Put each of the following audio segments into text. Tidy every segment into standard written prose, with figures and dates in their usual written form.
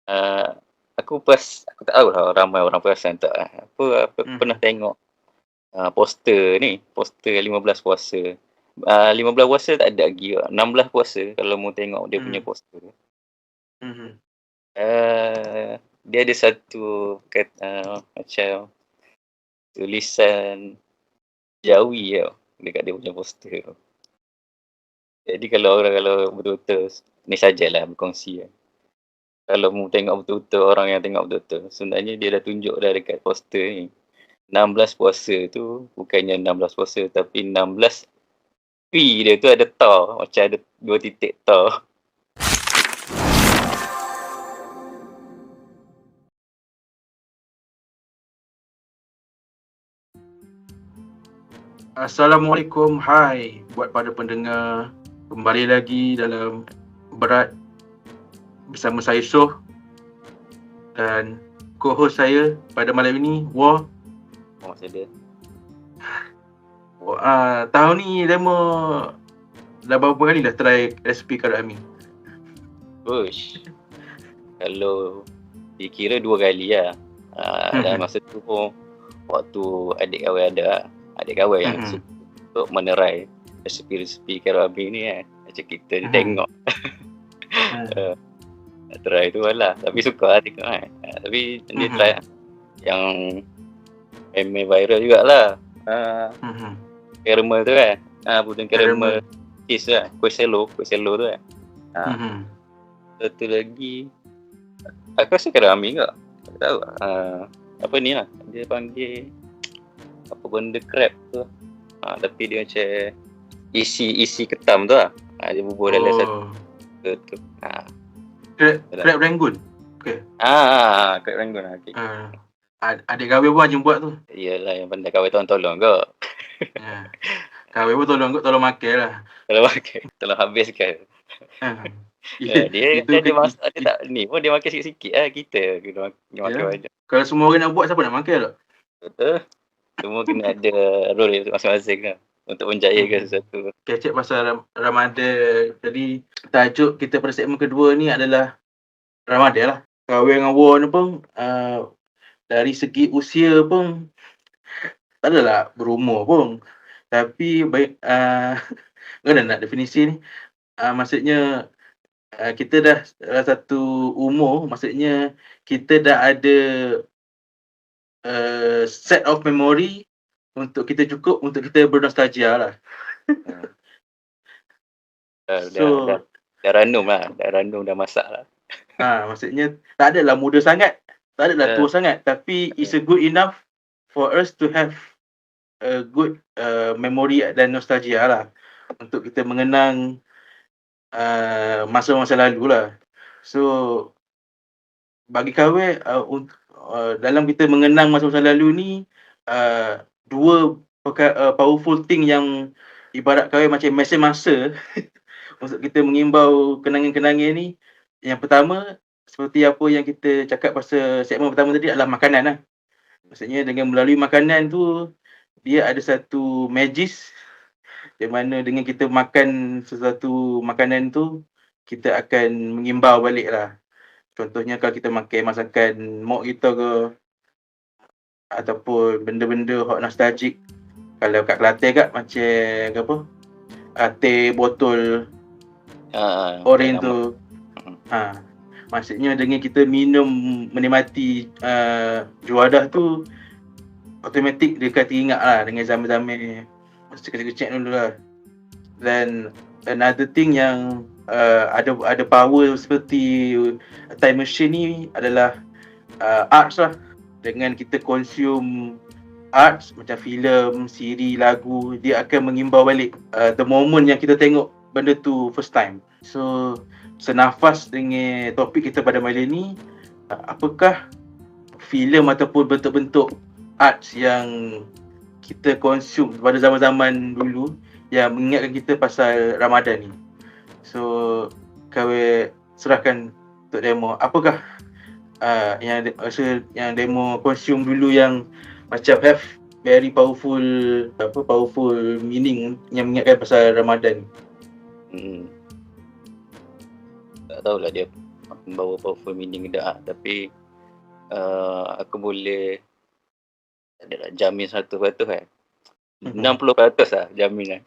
Uh, aku tak tahulah ramai orang perasan tak. Aku pernah tengok poster ni, poster 15 puasa. 15 puasa tak ada lagi lah. 16 puasa kalau mau tengok dia punya poster. Dia ada satu macam tulisan Jawi tau dekat dia punya poster tu. Jadi kalau betul-betul ni sajalah berkongsi lah. Kalau mau tengok betul-betul orang yang tengok betul-betul, sebenarnya dia dah tunjuk dah dekat poster ni. 16 puasa tu bukannya 16 puasa tapi 16 P dia tu ada ta, macam ada 2 titik ta. Assalamualaikum, hai buat para pendengar. Kembali lagi dalam Berat bersama saya Soh dan co-host saya pada malam ini Wah. Saya tahun ni Demo dah berapa kali dah try resipi Kak Ami? Ush. Kalau dikira 2 kali lah. Dan masa tu pun waktu adik kawan ada. Adik kawan yang suka untuk menerai resipi-resipi Kak Ami ni kan. Macam kita tengok. Try tu lah. Tapi suka lah tengok kan. Tapi dia try yang memang viral jugalah. Caramel tu kan. Puding caramel cheese lah. Kuih selo tu kan. Satu lagi aku rasa Kak Ami ke? Tak tahu. Apa ni lah. Dia panggil apa benda crab tu. Tapi dia macam isi ketam tu lah. Dia bubur dalam satu tu. Crab Rangoon. Okay. Crab Rangoon lah. Okay. Adik kahwin pun Ajum buat tu. Iyalah yang pandai kahwin tolong kau. Kahwin pun tolong makan lah. Tolong habiskan. Dia masak dia tak ni pun dia makan sikit-sikit lah. Kita kena makan banyak. Kalau semua orang nak buat, siapa nak makan tak? Betul. Semua kena ada role masing-masing lah untuk menjayakan sesuatu. Kecek pasal Ramadan. Jadi tajuk kita pada segmen kedua ni adalah Ramadan lah. Kahwin dengan Won pun dari segi usia pun tak adalah berumur pun. Tapi baik kena nak definisi ni. Maksudnya kita dah satu umur, maksudnya kita dah ada set of memory untuk kita cukup untuk kita bernostalgia lah. Dah random lah. Dah masak lah. Maksudnya tak adalah muda sangat, tak adalah tua sangat, tapi it's a good enough for us to have a good memory dan nostalgia lah untuk kita mengenang masa-masa lalu lah. So bagi kahwin dalam kita mengenang masa-masa lalu ni, dua powerful thing yang ibarat kahwin macam mesin masa untuk kita mengimbau kenangan-kenangan ni. Yang pertama, seperti apa yang kita cakap pasal segmen pertama tadi adalah makanan lah. Maksudnya dengan melalui makanan tu, dia ada satu magis di mana dengan kita makan sesuatu makanan tu, kita akan mengimbau balik lah. Contohnya kalau kita makan masakan mak kita ke, ataupun benda-benda hot nostalgic. Kalau kat Kelantan kat macam teh botol orange tu. Maksudnya dengan kita minum menikmati juadah tu, automatik dia akan teringat lah dengan zaman-zaman masa kecil-kecil dulu lah. Dan another thing yang ada power seperti time machine ni adalah arts lah. Dengan kita consume arts macam filem, siri, lagu, dia akan mengimbau balik the moment yang kita tengok benda tu first time. So senafas dengan topik kita pada malam ni, apakah filem ataupun bentuk-bentuk arts yang kita consume pada zaman-zaman dulu yang mengingatkan kita pasal Ramadan ni. So kahwin serahkan untuk Demo, apakah yang Demo consume dulu yang macam have very powerful meaning yang mengingatkan pasal Ramadan. Tak tahulah dia membawa powerful meaning dah. Tapi aku boleh adalah jamin 100% kan. 60% lah jaminan.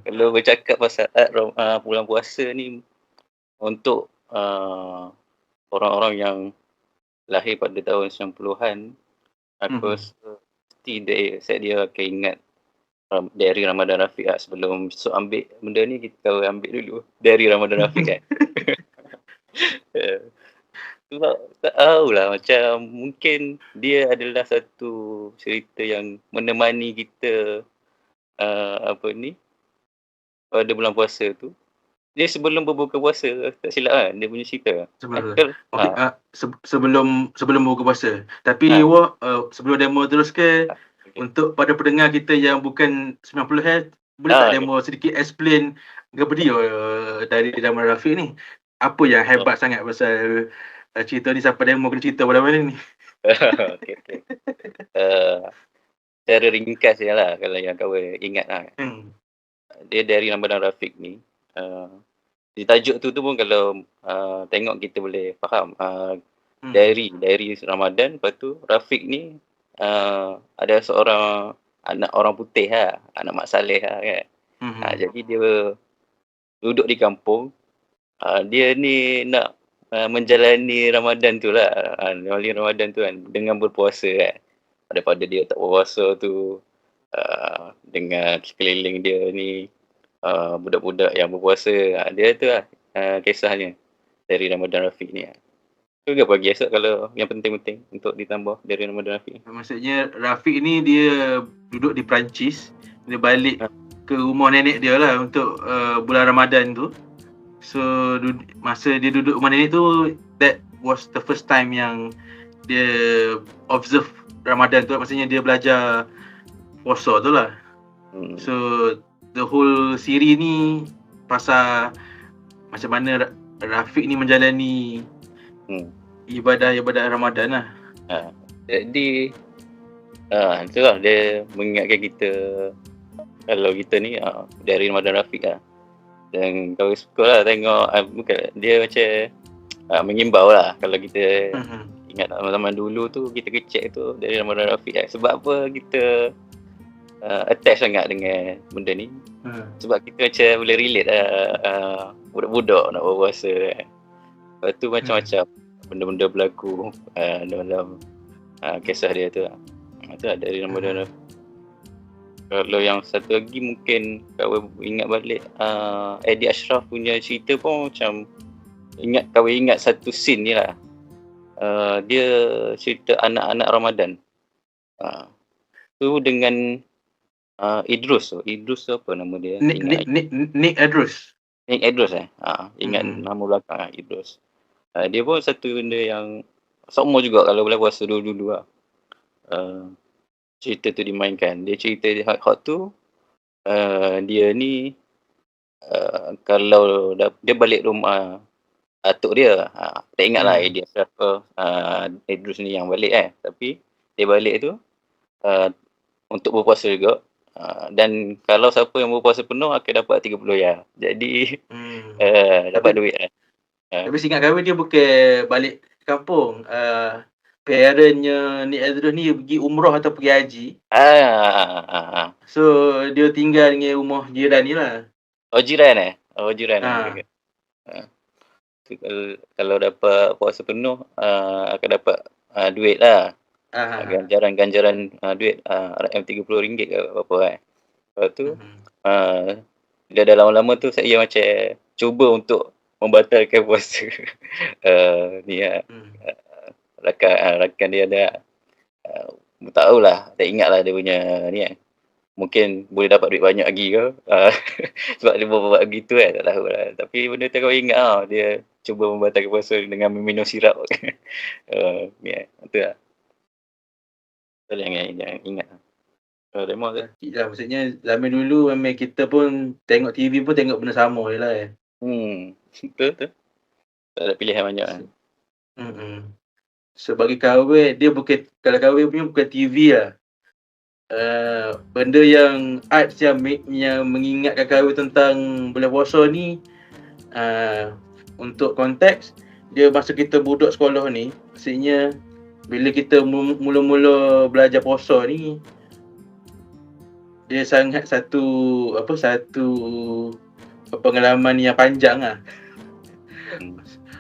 Kalau bercakap pasal art bulan puasa ni untuk orang-orang yang lahir pada tahun 90-an, aku mesti dia akan ingat dari Ramadan Rafiq lah. Sebelum ambil benda ni, kita ambil dulu dari Ramadan Rafiq kan. Sebab tak tahulah, macam mungkin dia adalah satu cerita yang menemani kita pada bulan puasa tu. Dia sebelum berbuka puasa, tak silap kan dia punya cerita. Sebelum berbuka puasa. Tapi sebelum demo terus ke, untuk pada pendengar kita yang bukan 90 boleh tak demo sedikit explain kepada dia dari Ramadan Rafiq ni, apa yang hebat sangat pasal cerita ni, siapa demo kena cerita pada mana ni? Okay. Secara ringkas je lah kalau yang kawan ingat lah. Dia dari Ramadan Rafiq ni, di tajuk tu pun kalau tengok kita boleh faham. Diary Ramadan, lepas tu Rafiq ni ada seorang anak orang putih lah, anak Mak Saleh lah kan. Jadi dia duduk di kampung, dia ni nak menjalani Ramadan tu lah, Ramadan tu kan, dengan berpuasa kan. Daripada dia tak berpuasa tu, dengan sekeliling dia ni budak-budak yang berpuasa, dia tu lah kisahnya dari Ramadan Rafiq ni. Tu ke bagi esok kalau yang penting-penting untuk ditambah dari Ramadan Rafiq. Maksudnya Rafiq ni dia duduk di Perancis, dia balik ke rumah nenek dia lah untuk bulan Ramadan tu. So masa dia duduk rumah nenek tu, that was the first time yang dia observe Ramadan tu. Maksudnya dia belajar puasa tu lah. So the whole series ni pasal macam mana Rafiq ni menjalani ibadah Ramadan lah. Jadi tu lah dia mengingatkan kita, kalau kita ni dari Ramadan Rafiq lah. Dan kalau suka lah tengok, bukan dia macam mengimbau lah kalau kita ingat zaman dulu tu, kita kecek tu dari Ramadan Rafiq lah. Sebab apa kita attach sangat dengan benda ni? Sebab kita macam boleh relate lah, budak-budak nak berpuasa kan. Lepas tu macam-macam benda-benda berlaku dalam kisah dia tu lah. Itu lah dari Ramadan Rafiq. Kalau yang satu lagi mungkin kawan ingat balik Eddie Ashraf punya cerita pun macam kawan ingat satu scene ni lah. Dia cerita anak-anak Ramadan. Tu dengan Idrus apa nama dia? Nick Idrus. Nick Idrus ingat nama belakang Idrus. Dia pun satu benda yang sama juga kalau boleh puasa dulu-dulu lah. Cerita tu dimainkan. Dia cerita hot tu, dia ni kalau dia balik rumah atuk dia, tak ingat lah dia siapa Idrus ni yang balik tapi dia balik tu untuk berpuasa juga. Dan kalau siapa yang berpuasa penuh akan dapat 30 ya. Jadi dapat duit lah. Tapi seingat kami dia bukan balik kampung. Parentnya Nick Idrus ni pergi umrah atau pergi haji. So dia tinggal dengan rumah jiran ni lah. Jiran jiran. Kalau dapat puasa penuh akan dapat duit lah. Ganjaran duit RM30 ke apa kan. Lepas tu dia dah lama-lama tu saya macam cuba untuk membatalkan puasa. Ni lah. Rakan dia ada tak tahulah, tak ingat lah dia punya ni kan. Mungkin boleh dapat duit banyak lagi ke. Sebab dia buat begitu kan, tak tahulah. Tapi benda tu kau ingat dia cuba membatalkan puasa dengan meminum sirap. Ni kan, tu lah. Jangan ingat. Demo tu. Ya, maksudnya zaman dulu memang kita pun tengok TV pun tengok benda sama je lah. Betul. Tak ada pilihan banyak kan. So bagi kawan, dia bukan, kalau kawan punya bukan TV lah. Benda yang art yang mengingatkan kawan tentang bulan puasa ni, untuk konteks, dia masa kita budak sekolah ni, maksudnya bila kita mula-mula belajar puasa ni, dia sangat satu pengalaman yang panjang lah.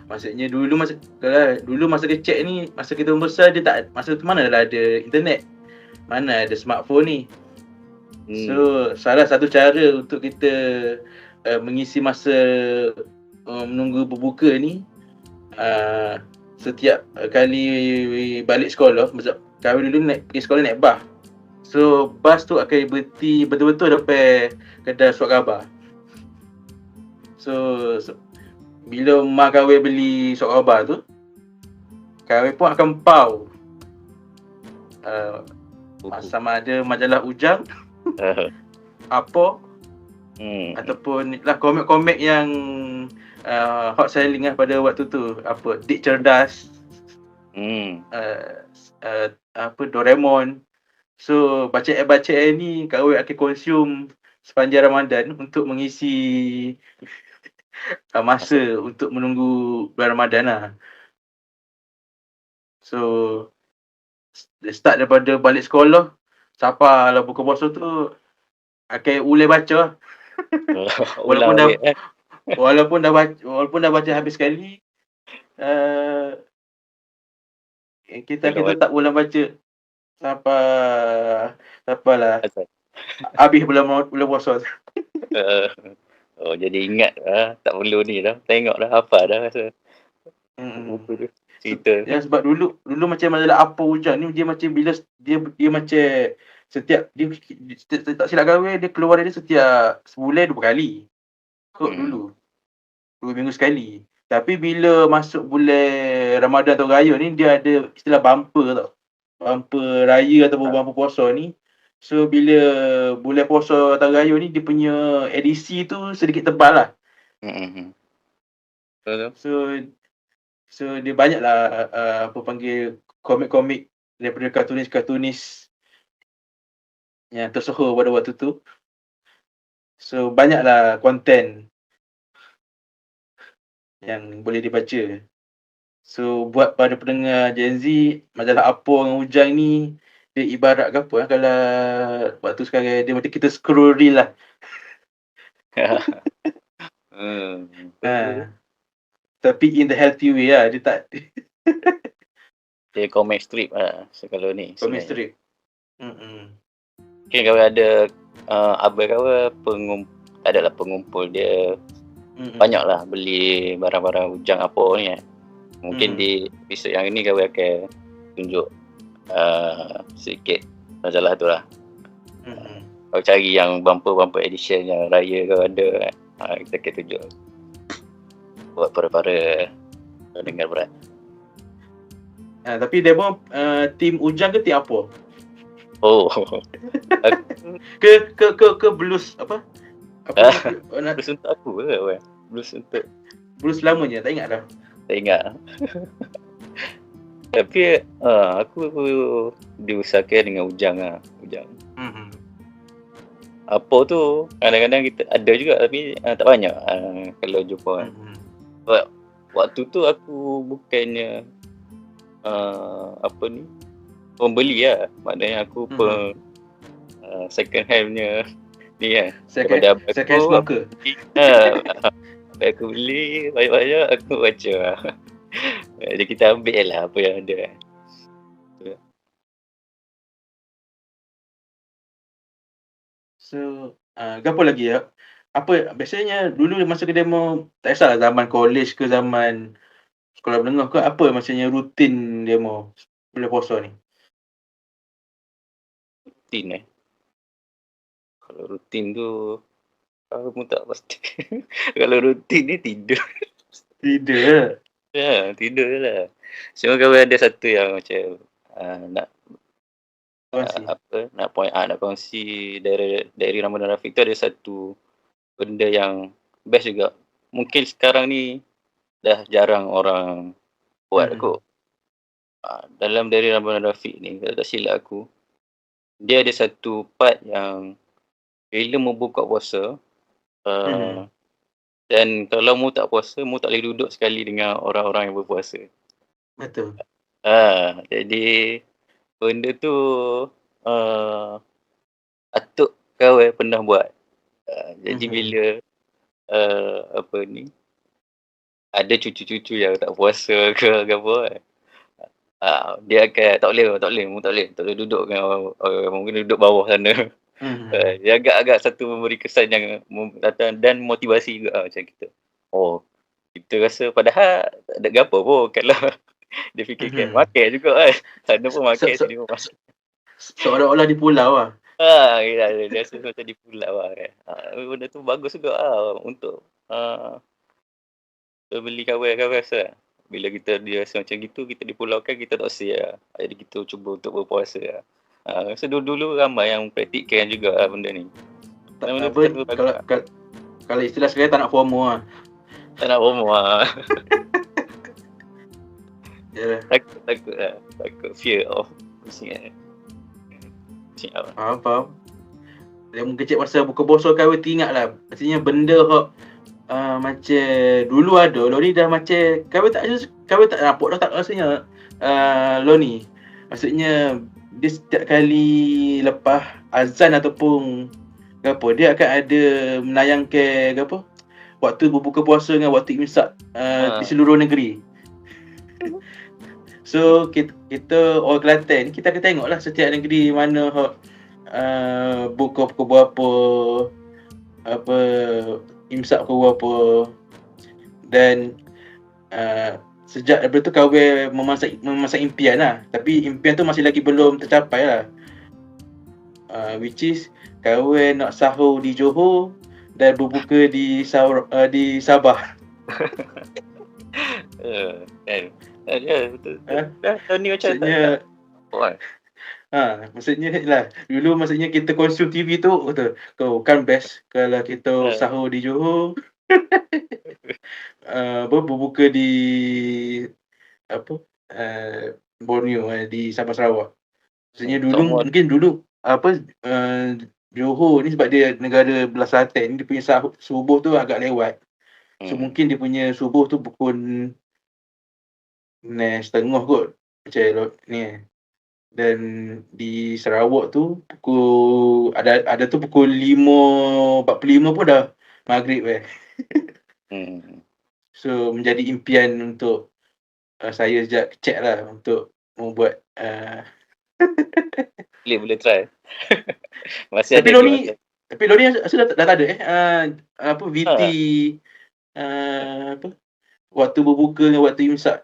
Maksudnya dulu masa kecil ni, masa kita membesar dia tak, masa tu mana lah ada internet, mana ada smartphone ni. So salah satu cara untuk kita mengisi masa menunggu berbuka ni, setiap kali balik sekolah, kami dulu pergi sekolah naik bas. So bas tu akan berhenti betul-betul depan kedai surat khabar. So bila mak kawin beli surat khabar tu, kawin pun akan pau sama ada majalah Ujang apa ataupun lah komik-komik yang hot selling lah pada waktu tu, apa Dik Cerdas, Doraemon. So bacaan ni kawin akan consume sepanjang Ramadan untuk mengisi masa untuk menunggu bulan Ramadan lah. So start daripada balik sekolah sampai lah buka puasa tu akan ulai baca. walaupun dah baca habis sekali, kita tak ulang baca sampai lah habis bulan puasa. Jadi ingat tak perlu ni dah, tengok dah hafal dah rasa. Buku tu cerita. Ya, sebab dulu macam majalah apa Ujang ni, dia macam bila dia macam setiap dia tak silap kawin, dia keluar dia setiap sebulan 2 kali. Dulu 2 minggu sekali. Tapi bila masuk bulan Ramadan atau Raya ni, dia ada istilah bumper tau. Bumper raya ataupun bumper puasa ni. So bila bulan puasa atau Raya ni, dia punya edisi tu sedikit tebal lah. So dia banyak lah panggil komik-komik daripada kartunis yang tersohor pada waktu tu. So banyaklah konten yang boleh dibaca. So buat pada pendengar Gen Z, majalah apa dengan Ujang ni, dia ibarat ke apa kalau waktu sekarang dia macam kita scroll reel lah. Tapi in the healthy way lah, dia tak dia comic strip lah kalau ni. Comic strip. Mungkin kalau ada abang kau tak adalah pengumpul dia, banyaklah beli barang-barang Ujang apa ni. Mungkin di episod yang ini kau akan tunjuk sikit majalah tu lah. Kau cari yang bumper edition yang raya kau ada, kita akan tunjuk buat para pendengar berat. Tapi demo tim Ujang ke tim apa? ke blues apa? Blues untuk aku ke? Blues lamanya, tak ingat dah. Tak ingat. Tapi aku diusahakan dengan Ujang lah. Apa tu kadang-kadang kita ada juga tapi tak banyak kalau jumpa kan. Waktu tu aku bukannya pembeli lah. Maknanya aku second hand punya ni kan. Second hand smoker. Aku beli banyak-banyak, aku baca lah. Jadi kita ambil lah apa yang ada. So, apa lagi ya? Apa biasanya dulu masa ke demo, tak kisahlah zaman college ke zaman sekolah menengah ke, apa maksudnya rutin demo bila puasa ni? Rutin Kalau rutin tu aku pun tak pasti. Kalau rutin ni tidur. Tidur? Ya, tidur lah. Cuma kalau ada satu yang macam nak nak kongsi dari Ramadan Rafiq tu, ada satu benda yang best juga. Mungkin sekarang ni dah jarang orang buat kot. Dalam dari Ramadan Rafiq ni, kalau tak silap aku, dia ada satu part yang bila mau buka puasa, Dan kalau mu tak puasa, mu tak boleh duduk sekali dengan orang-orang yang berpuasa. Betul. Jadi benda tu atuk kau pernah buat. Jadi bila ada cucu-cucu yang tak puasa ke apa kan, dia akan tak boleh duduk dengan orang, mungkin duduk bawah sana. Dia agak-agak satu memberi kesan yang dan motivasi juga macam kita. Kita rasa padahal tak ada gapo pun kalau dia fikirkan makan juga kan. Sana pun makan, sini pun makan. Seolah-olah di pulau lah. Dia rasa macam di pulau lah kan. Benda tu bagus juga untuk beli kawan-kawan rasa. Bila kita dia rasa macam gitu, kita di pulau kan kita tak sia. Jadi kita cuba untuk berpuasa lah. Rasa dulu-dulu ramai yang praktikkan juga benda ni. Kalau istilah sekarang tak nak FOMO lah. Tak nak FOMO lah. Yeah. Takut fear of missing out. Faham. Yang kecil masa buka bosor kau teringat lah. Maksudnya benda macam dulu ada, Loni dah macam kau tak nampak dah tak rasanya Loni. Maksudnya dia setiap kali lepas azan ataupun apa, dia akan ada menayangkan apa waktu berbuka puasa dengan waktu imsak di seluruh negeri. So kita orang Kelantan kita akan tengoklah setiap negeri mana buka pukul berapa, imsak pukul berapa. Dan sejak daripada tu kawan memasak impian lah. Tapi impian tu masih lagi belum tercapai lah. Which is kawan nak sahur di Johor dan berbuka di Sabah. Ya betul. Tahun ni macam maksudnya lah dulu maksudnya kita konsum TV tu kau kan best kalau kita sahur di Johor. Berbuka di Borneo di Sabah Sarawak. Maksudnya mungkin dulu Johor ni sebab dia negara belah selatan ni, dia punya subuh tu agak lewat. So mungkin dia punya subuh tu pukul 9:30 kot macam ni. Dan di Sarawak tu pukul ada tu pukul 5:45 pun dah maghrib So menjadi impian untuk saya sejak kecil lah untuk membuat boleh try. Masih tapi ada. Tapi Loni dah tak ada VT waktu berbuka dengan waktu imsak.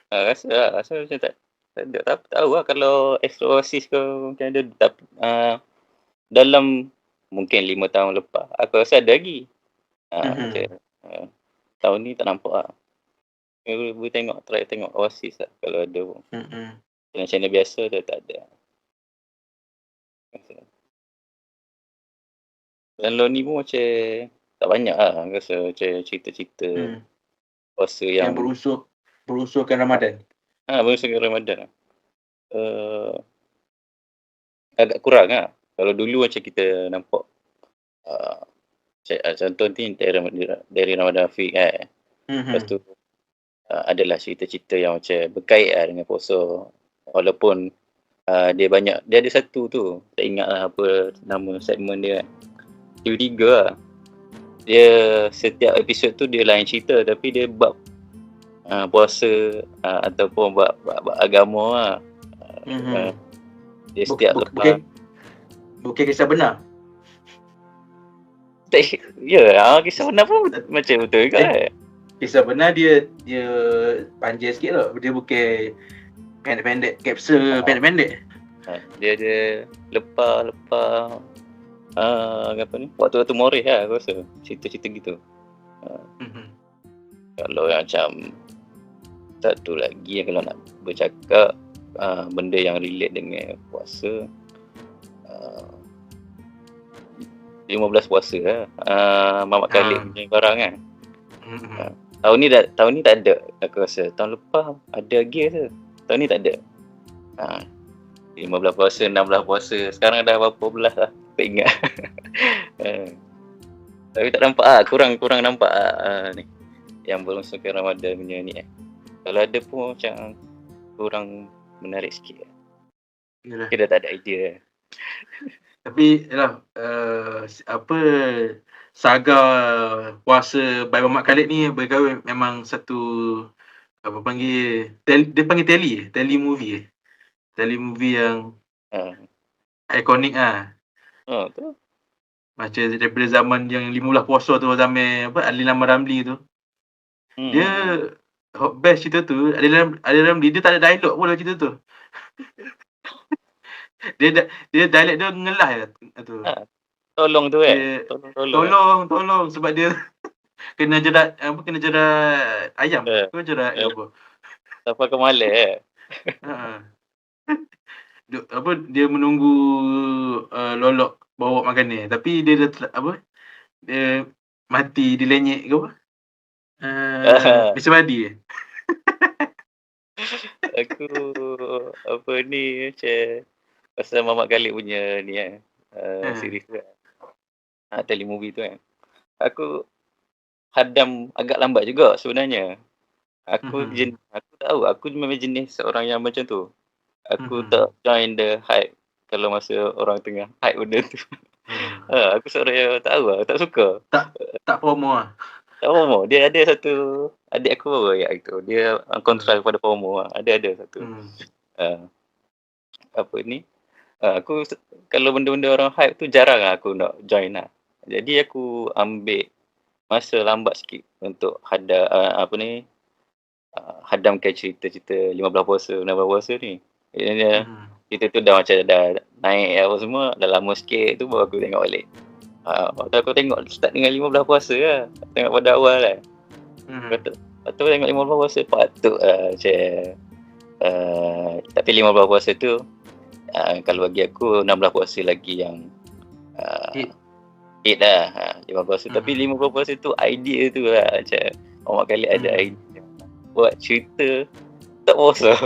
Rasa macam tak ada. Tak tahu lah kalau extra oasis ke mungkin ada, tapi dalam mungkin 5 tahun lepas aku rasa ada lagi. Tahun ni tak nampak lah. Boleh try tengok oasis lah kalau ada pun. Channel biasa tu tak ada. Dan Loni pun macam tak banyak lah rasa macam cerita-cerita puasa yang berusulkan Ramadan. Berusulkan Ramadan lah. Agak kurang lah. Kalau dulu macam kita nampak contoh ni dari Ramadan Afiq kan. Lepas tu adalah cerita-cerita yang macam berkait lah dengan puasa. Walaupun dia ada satu tu, tak ingat lah apa nama segmen dia kan. TV3 lah. Dia setiap episod tu dia lain cerita, tapi dia bab puasa ataupun bab agama lah. Dia setiap lepas bukan kisah benar. Ya, kisah benar pun macam betul juga. Kisah benar dia panjang sikit lah. Dia bukan pendek-pendek, kapsul pendek-pendek. Dia ada lepas apa ni? Waktu Moreh lah aku rasa. Cerita-cerita gitu. Kalau macam satu lagi kalau nak bercakap benda yang relate dengan puasa, 15 puasa lah. Mamat Khalid punya barang kan. Tahun ni tak ada aku rasa. Tahun lepas ada lagi rasa. Tahun ni tak ada. 15 puasa, 16 puasa. Sekarang dah berapa belas lah. Tak ingat. Tapi tak nampak kurang nampak ni yang berlungsungkan Ramadan punya ni Kalau ada pun macam kurang menarik sikit. Yalah. Kita tak ada idea. Tapi yalah, apa saga puasa Bayi Mamat Khalid ni bagi memang satu apa panggil dia panggil tele movie yang ikonik Tu. Macam daripada zaman yang 15 puasa tu, zaman apa Ali Lama Ramli tu. Dia best cerita tu. Ali Ramli dia tak ada dialog pun dalam cerita tu. dia dialog dia ngelah je tu. Tolong tu Tolong sebab dia kena jerat ayam. Kena jerat apa. Sampai ke malam apa dia menunggu lolok bawa makanan, tapi dia dia mati dilenyek ke apa? Mr. Badi. Aku apa ni macam pasal Mamat Khalid punya ni series tu telemovie tu aku hadam agak lambat juga sebenarnya. Aku tahu aku memang jenis seorang yang macam tu. Aku tak join the hype kalau masa orang tengah hype benda tu. Aku seorang yang tahu tak suka. Tak promo Tak promo. Dia ada satu adik aku itu. Dia kontra kepada promo Ada satu. Apa ni? Aku kalau benda-benda orang hype tu jarang aku nak join Jadi aku ambil masa lambat sikit untuk hadamkan cerita-cerita 15 puasa, 16 puasa ni. Cerita tu dah macam dah naik apa semua, dah lama sikit tu baru aku tengok balik. Waktu aku tengok start dengan 15 puasa lah. Tengok pada awal lah. Lepas tu tengok 15 puasa patut macam tapi 15 puasa tu kalau bagi aku 16 puasa lagi yang hit lah 15 puasa. Tapi 15 puasa tu idea tu lah macam Mamat Khalid ada idea buat cerita tak puasa.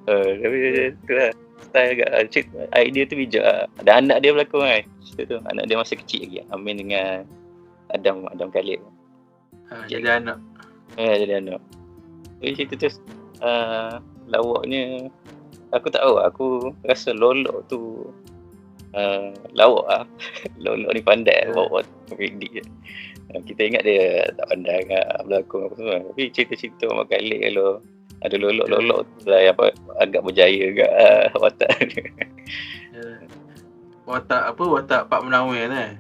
Tapi tu lah style agak idea tu bijak Ada anak dia berlakon cerita tu. Anak dia masih kecil lagi Amin dengan Adam Khalid jadi anak. Jadi anak. Jadi cerita tu lawaknya aku tak tahu. Aku rasa Lolok tu lawak Lolok ni pandai bawa komedi. Kita ingat dia tak pandai berlakon apa semua. Tapi cerita-cerita Mamat Khalid kalau ada Lolok tu lah yang agak berjaya kat watak dia. Watak Pak Munawir kan.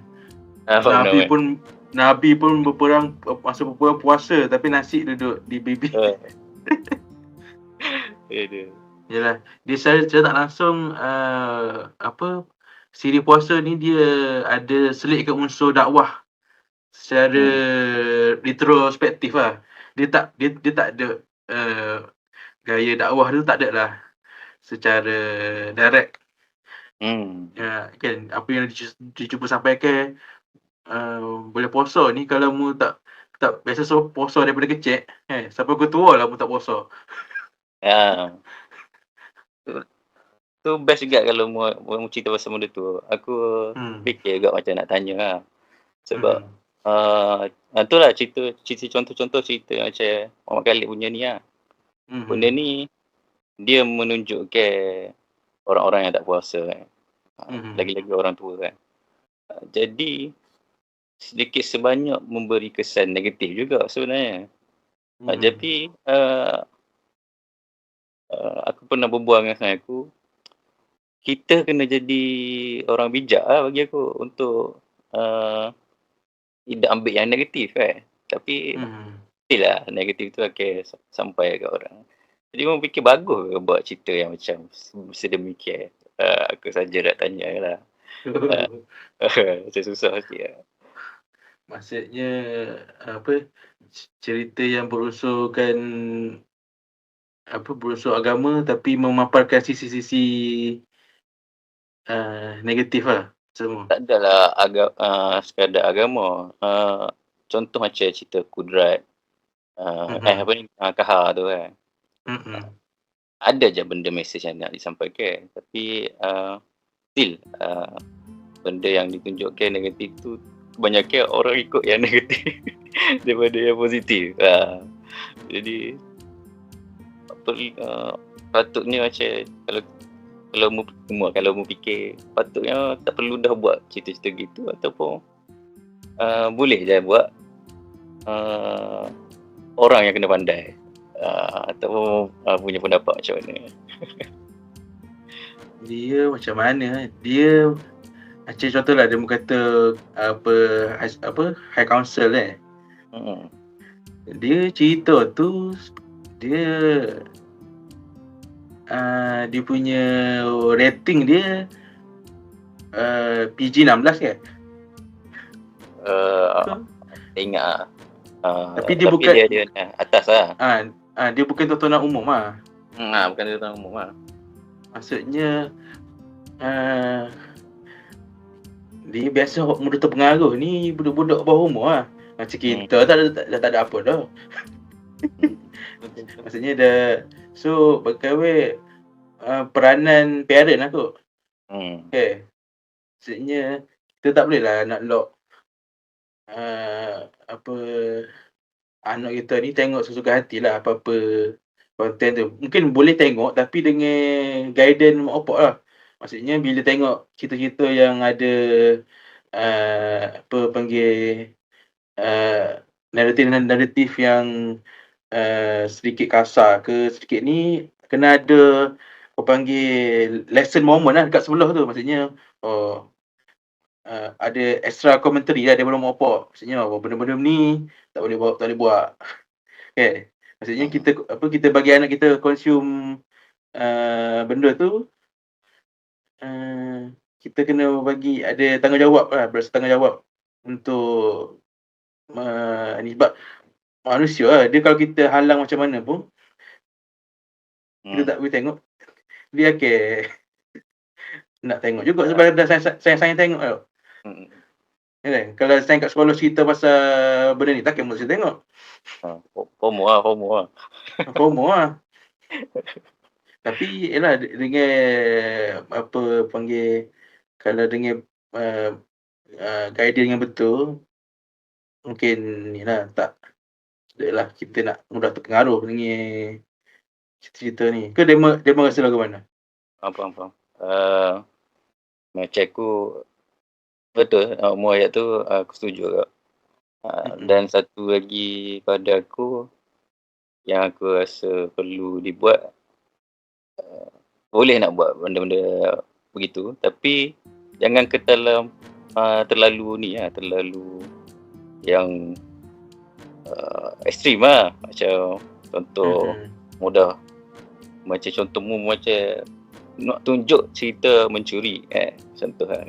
Nabi pun berperang masa berperang puasa tapi nasi duduk di bibir. Yalah, dia saya tak langsung siri puasa ni dia ada selitkan unsur dakwah secara retrospektif lah. Dia tak ada gaya dakwah tu tak ada lah secara direct. Ya, kan apa yang dicuba sampaikan boleh puasa ni kalau mu tak biasa puasa daripada kecil sampai kau tua lah mu tak puasa. Tu best juga kalau mu cerita pasal benda tu. Aku fikir agak macam nak tanya lah. Sebab tu lah cerita contoh-contoh cerita macam Mamat Khalid punya ni lah. Benda ni dia menunjukkan orang-orang yang tak puasa lagi-lagi orang tua kan. Jadi sedikit sebanyak memberi kesan negatif juga sebenarnya. Jadi aku pernah berbual dengan kawan aku, kita kena jadi orang bijak lah bagi aku untuk tidak ambil yang negatif tapi still negatif tu akan sampai ke orang. Jadi orang fikir bagus ke buat cerita yang macam sedemikian. Aku saja nak tanya lah. Macam susah sikit lah. Maksudnya cerita yang berunsurkan berunsur agama tapi memaparkan sisi-sisi negatif lah semua. Tak adalah sekadar agama. Contoh macam cerita Kudrat Kahar tu kan. Ada je benda mesej yang nak disampaikan tapi still benda yang ditunjukkan negatif tu kebanyakan orang ikut yang negatif daripada yang positif. Jadi patutnya macam kalau mu fikir patutnya tak perlu dah buat cerita-cerita gitu, ataupun boleh je buat orang yang kena pandai, ataupun punya pendapat macam mana? Dia macam mana? Dia macam contohlah dia kata apa High Council dia cerita tu dia dia punya rating dia PG-16 kan? Ingat tapi dia bukan dia atas lah. Dia bukan tontonan umum lah. Bukan tontonan umum lah. Maksudnya dia biasa muda terpengaruh ni, budak-budak bawah umur lah. Macam kita dah tak ada apa dah. Maksudnya dah, so berkawin peranan parent lah kot. Okay. Maksudnya kita tak boleh lah nak lock anak kita ni tengok sesuka hati lah apa-apa konten tu. Mungkin boleh tengok tapi dengan guidance mak opak lah. Maksudnya bila tengok cerita-cerita yang ada naratif yang sedikit kasar ke sedikit ni, kena ada lesson moment lah dekat sebelah tu. Maksudnya ada extra commentary lah daripada mak opak. Maksudnya benda-benda ni tak boleh buat. Okay. Maksudnya kita bagi anak kita consume benda tu, kita kena bagi ada tanggungjawab lah, berasa tanggungjawab untuk ni, sebab manusia lah, dia kalau kita halang macam mana pun kita tak boleh tengok, dia nak tengok juga sebab dah sayang tengok tau. Kalau sayang kat sekolah cerita pasal benda ni, takkan mesti tengok. FOMO lah. Tapi yalah, dengan kalau dengan guidance yang betul, mungkin ni lah, tak lah kita nak mudah terpengaruh dengan cerita ni. Ke dia rasa lagu mana? Faham. Macam aku betul, umur ayat tu aku setuju juga. Dan satu lagi pada aku yang aku rasa perlu dibuat, boleh nak buat benda-benda begitu, tapi jangan ke dalam terlalu yang ekstrim lah. Macam contoh mudah, macam contohmu macam nak tunjuk cerita mencuri contoh lah.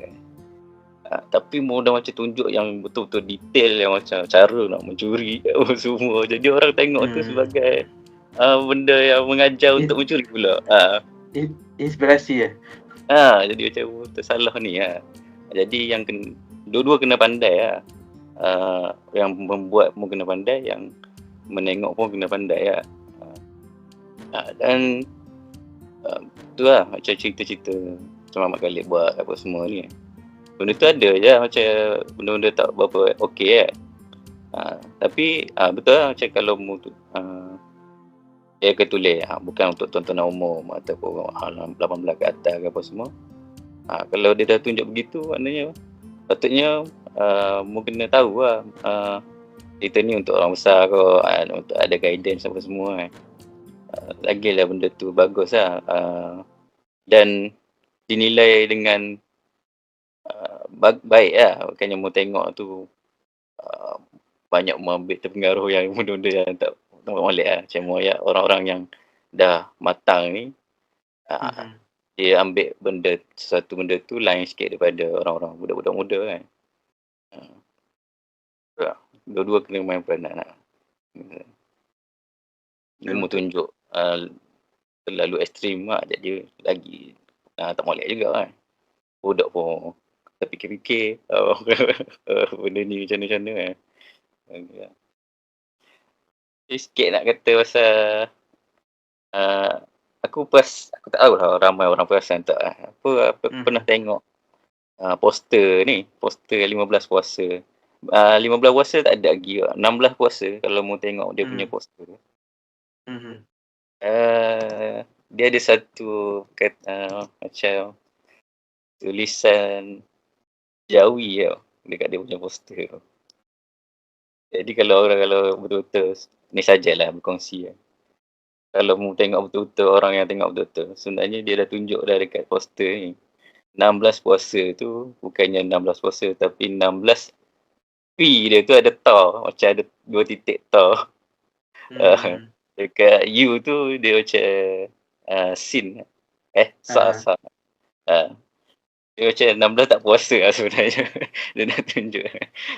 Tapi mudah macam tunjuk yang betul-betul detail, yang macam cara nak mencuri semua. Jadi orang tengok tu sebagai benda yang mengajar untuk mencuri pula. Inspirasi jadi macam tersalah ni Jadi yang dua-dua kena pandai yang membuat pun kena pandai, yang menengok pun kena pandai dan tu lah, macam cerita-cerita macam Ahmad Khalid buat apa semua ni, benda tu ada je macam benda-benda tak berapa okey tapi betul lah, macam kalau mu tu dia akan tulis bukan untuk tontonan umum ataupun 18 ke atas ke apa semua. Kalau dia dah tunjuk begitu, maknanya patutnya mu kena tahu lah cerita ni untuk orang besar ke, untuk ada guidance apa semua lagilah benda tu bagus lah dan dinilai dengan baik lah. Bukannya mu tengok tu banyak mengambil terpengaruh yang benda-benda yang tak molek lah. Macam orang-orang yang dah matang ni dia ambil sesuatu benda tu lain sikit daripada orang-orang budak-budak muda kan. Dua-dua kena main peranan lah. Dia mau tunjuk terlalu ekstrim lah, jadi lagi tak molek juga kan. Budak pun terfikir-fikir benda ni macam mana sikit nak kata pasal aku tak tahu lah ramai orang perasan tak pernah tengok poster 15 puasa 15 puasa tak ada lagi lah. 16 puasa kalau mu tengok dia punya poster tu. Dia ada satu macam tulisan Jawi tau dekat dia punya poster tu. Jadi kalau betul-betul ni sajalah berkongsi lah. Kalau mu tengok betul-betul orang yang tengok betul-betul, sebenarnya dia dah tunjuk dah dekat poster ni. 16 puasa tu bukannya 16 puasa tapi 16 P dia tu ada tar, macam ada 2 titik tar. Dekat U tu dia macam sin. Sa. Dia macam 16 tak puasa lah sebenarnya. Dia dah tunjuk.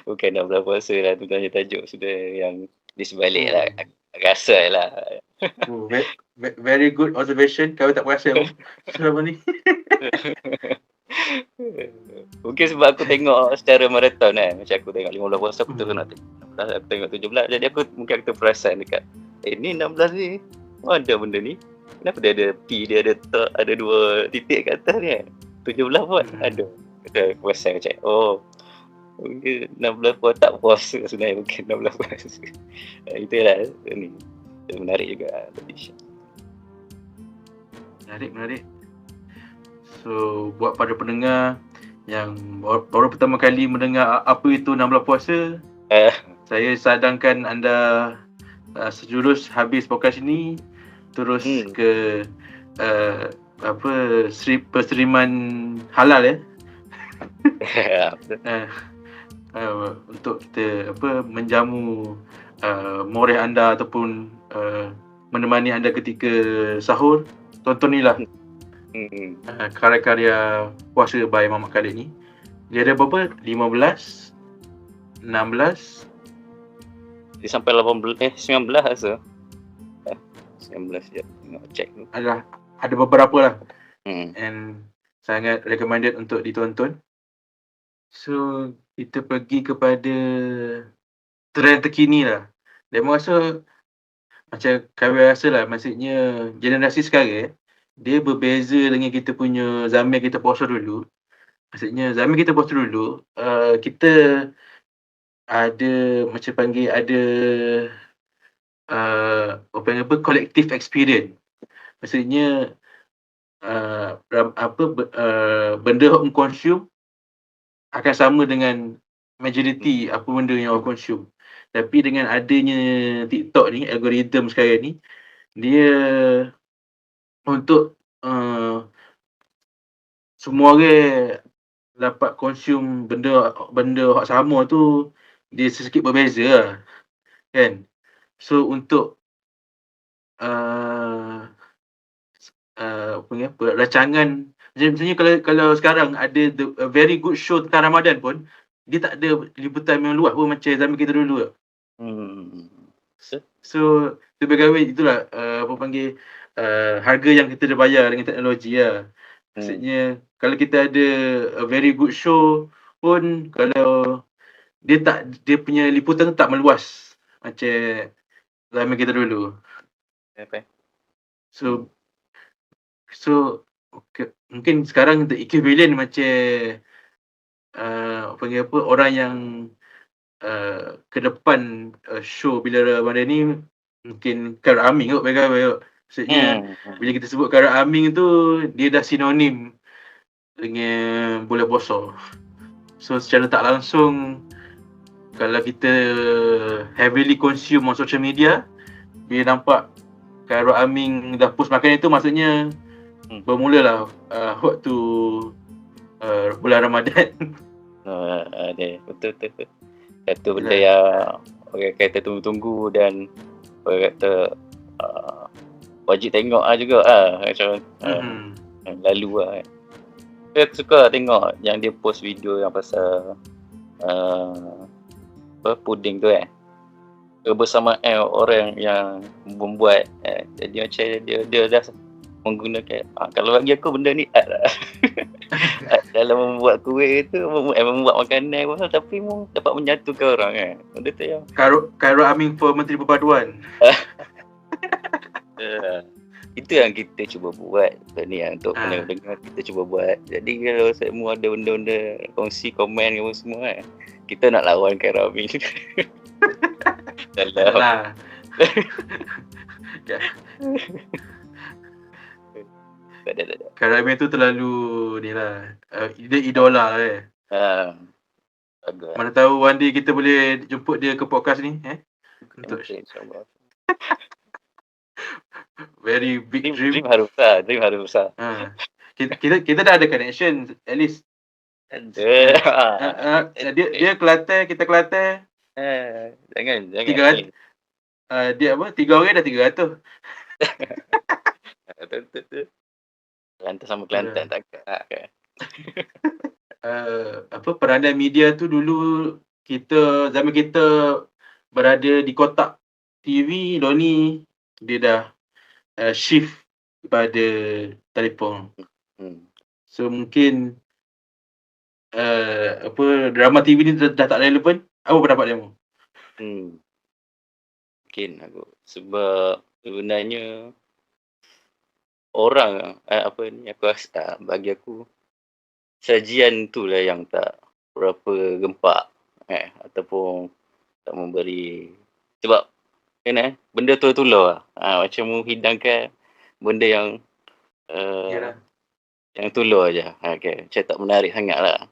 Bukan 16 puasa lah tu tanya tajuk sudah yang di sebalik lah. Rasa lah. Very good observation. Kau tak puasa pun selama ni. Mungkin sebab aku tengok secara maraton kan. Macam aku tengok 15 puasa aku terus nak tengok. Aku tengok 17. Jadi mungkin aku terperasan dekat ni 16 ni. Ada benda ni. Kenapa dia ada P, dia ada 2 titik kat atas ni kan. 17 pun ada. Kita perasan macam mungkin 16 pun tak puasa sebenarnya. Mungkin 16 puasa. Itulah ni. Menarik juga. Menarik. So buat para pendengar yang baru pertama kali mendengar apa itu 16 puasa, saya sadangkan anda sejurus habis podcast ini terus ke perseriman halal ya. Untuk kita menjamu moreh anda ataupun menemani anda ketika sahur. Tontonilah karya-karya puasa by Muhammad Khalid ni. Dia ada berapa? 15, 16 dia sampai 19 rasa. 19 je. Tengok check tu. Ada beberapa lah. And sangat recommended untuk ditonton. So kita pergi kepada trend terkini lah. Dan rasa macam kami rasa lah, maksudnya generasi sekarang dia berbeza dengan kita punya zaman kita puasa dulu. Maksudnya zaman kita puasa dulu, kita ada macam panggil ada collective experience. Maksudnya benda yang consume akan sama dengan majority apa benda yang orang consume. Tapi dengan adanya TikTok ni, algoritma sekarang ni, dia untuk semua orang dapat consume benda yang sama tu, dia sedikit berbeza lah, kan? So untuk rancangan misalnya kalau sekarang ada a very good show tentang Ramadan pun, dia tak ada liputan yang luas pun macam zaman kita dulu. So sebagai itulah harga yang kita dah bayar dengan teknologi lah. Maksudnya kalau kita ada a very good show pun, kalau dia punya liputan tu tak meluas macam zaman kita dulu. So mungkin sekarang the equivalent macam orang yang ke depan show bila Ramadan ni mungkin Khairul Amin kot bagai-bagai. Maksudnya bila kita sebut Khairul Amin tu, dia dah sinonim dengan bulan puasa. So secara tak langsung, kalau kita heavily consume on social media, bila nampak Khairul Amin dah post makan itu, maksudnya bermulalah waktu bulan Ramadan. Betul. Satu benda yang orang kata tunggu-tunggu dan orang kata wajib tengok juga macam lalu lah. Saya suka tengok yang dia post video yang pasal puding tu kebersamaan orang yang membuat jadi macam dia dah menggunakan kalau bagi aku benda ni art lah. Dalam membuat kuih tu, membuat makanan pun, tapi dapat menyatukan orang kan. Benda tu yang Khairul Amin for Menteri Perpaduan. Itu yang kita cuba buat ni untuk pendengar kita cuba buat. Jadi kalau semua ada benda-benda kongsi komen apa semua kan, kita nak lawan Karami. Salah. Tak ada. Karami tu terlalu ni lah. Dia idola bagus. Mana tahu one day kita boleh jemput dia ke podcast ni untuk insyaAllah. Very big dream. Dream harus besar. Kita dah ada connection at least. Ada. Dia Kelantan, kita Kelantan. Jangan. Dia apa? 3 orang dah 300. Betul. Kelantan sama Kelantan takkan. Peranan media tu dulu zaman kita berada di kotak TV, Loni dia dah shift kepada telefon. So mungkin drama TV ni dah tak relevan. Apa pendapat dia? Mungkin aku sebab sebenarnya orang aku rasa bagi aku sajian tu lah yang tak berapa gempak ataupun tak memberi, sebab benda tular-tular macam menghidangkan benda yang yang tular je macam tak menarik sangat lah,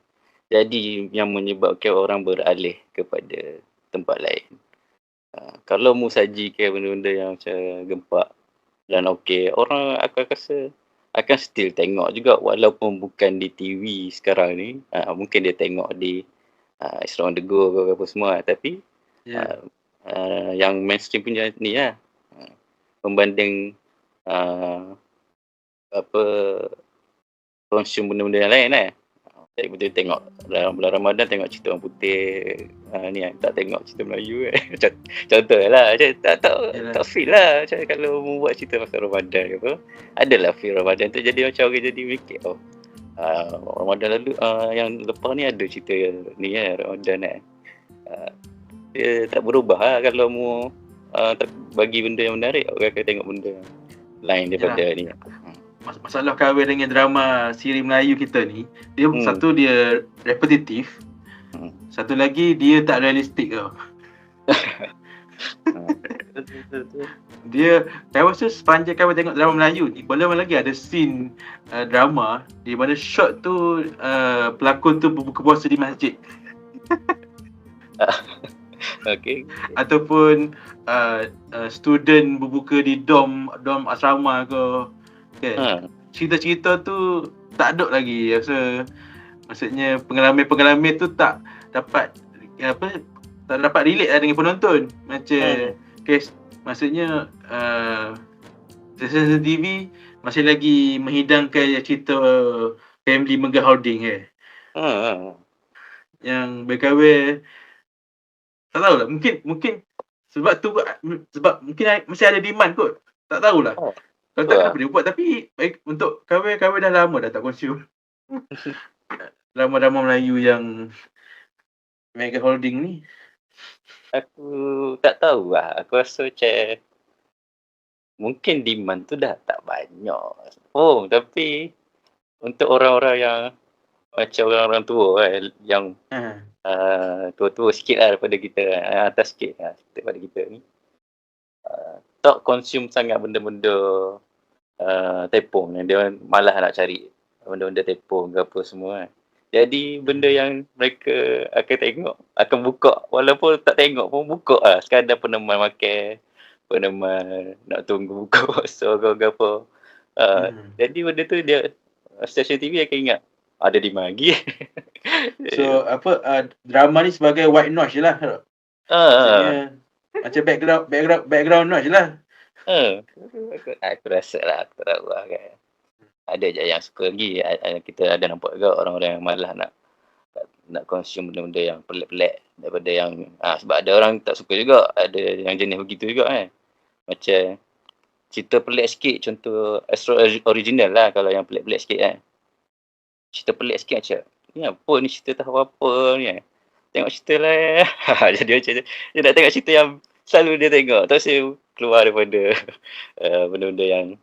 jadi yang menyebabkan orang beralih kepada tempat lain. Kalau mu sajikan benda-benda yang macam gempak dan orang akan rasa akan still tengok juga walaupun bukan di TV sekarang ni. Mungkin dia tengok di It's On The Go ke apa semua, tapi yang mainstream punya ni membanding konsum benda-benda yang lain Jadi betul tengok dalam bulan Ramadan tengok cerita orang putih ni tak tengok cerita Melayu contoh lah, macam tak feel lah macam kalau membuat cerita pasal Ramadan ke apa, adalah feel Ramadan tu, jadi macam orang jadi mikir Ramadan lalu yang lepas ni ada cerita ni Ramadan dia tak berubah lah. Kalau mu tak bagi benda yang menarik, orang akan tengok benda lain daripada ni. Masalah kahwin dengan drama siri Melayu kita ni, dia satu dia repetitif, satu lagi dia tak realistik tau. Dia rasa sepanjang kahwin tengok drama Melayu ni, belum lagi ada scene drama di mana shot tu pelakon tu berbuka puasa di masjid. Ataupun student berbuka di dom asrama ke. Cerita-cerita tu tak ada lagi. Maksudnya pengalaman tu tak dapat relate lah dengan penonton. Macam maksudnya stesen TV masih lagi menghidangkan cerita family megah holding yang berkahwin. Tak tahulah, mungkin sebab mungkin masih ada demand kot. Tak tahulah. Kalau tak kenapa dia buat, tapi untuk kahwin dah lama dah tak consume. Drama-drama Melayu yang mega holding ni. Aku tak tahu lah. Aku rasa macam mungkin demand tu dah tak banyak. Tapi untuk orang-orang yang macam orang-orang tua yang tua-tua sikit lah daripada kita, atas sikit lah daripada kita ni, tak consume sangat benda-benda tepung. Dia malah nak cari benda-benda tepung ke apa semua. Jadi benda yang mereka akan tengok, akan buka, walaupun tak tengok pun buka lah. Sekadar peneman makan, peneman nak tunggu buka puasa ke apa. Jadi benda tu dia, stesen TV akan ingat ada di magi. So drama ni sebagai white noise je lah. Macam background noise je lah. Aku rasa lah, aku tak tahu lah kan. Ada je yang suka lagi. Kita ada nampak juga orang-orang yang malah nak consume benda-benda yang pelik-pelik daripada yang sebab ada orang tak suka juga. Ada yang jenis begitu juga kan. Macam cerita pelik sikit, contoh Astro Original lah kalau yang pelik-pelik sikit kan. Cerita pelik sikit macam ni apa ni, cerita tahu apa ni tengok cerita lah. Jadi macam dia nak tengok cerita yang selalu dia tengok. Terus dia keluar daripada benda-benda yang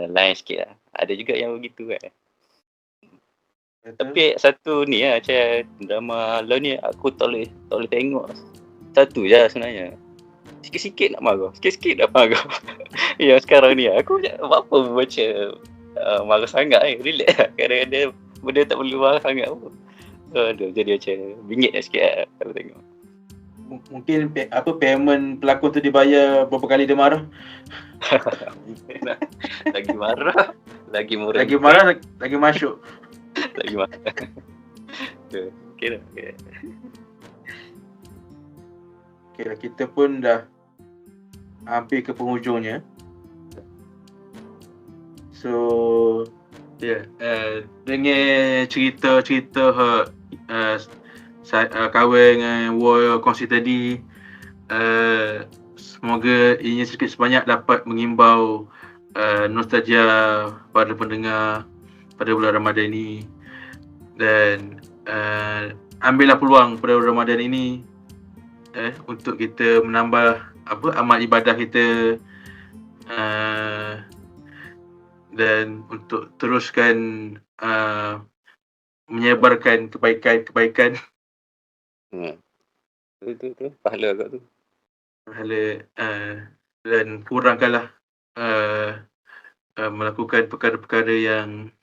lain sikit lah. Ada juga yang begitu kan. Tapi satu ni lah macam drama law ni aku tak boleh tengok. Satu je sebenarnya. Sikit-sikit nak marah. Sikit-sikit nak marah. Yang sekarang ni aku buat apa baca marah sangat relax lah. Kadang-kadang benda tak perlu marah sangat pun. Aduh, jadi macam bingit lah sikit lah kalau tengok. Mungkin payment pelakon tu dibayar berapa kali dia marah. Lagi marah, lagi murah. Lagi marah, lagi masuk. Lagi marah. Okay lah. Okay lah, kita pun dah hampir ke penghujungnya. So, dengan cerita kahwin dengan War kongsi tadi, semoga ianya sedikit sebanyak dapat mengimbau nostalgia pada pendengar pada bulan Ramadan ini, dan ambillah peluang pada bulan Ramadan ini untuk kita menambah amal ibadah kita, dan untuk teruskan menyebarkan kebaikan. Tu pahala kat tu. Pahala, dan kurangkanlah melakukan perkara-perkara yang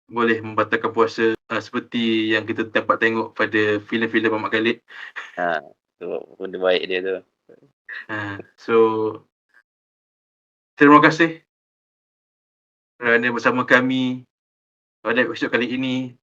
boleh membatalkan puasa, seperti yang kita dapat tengok pada filem-filem Mak Khalid. Tu benda baik dia tu. So, terima kasih kerana bersama kami pada episod kali ini.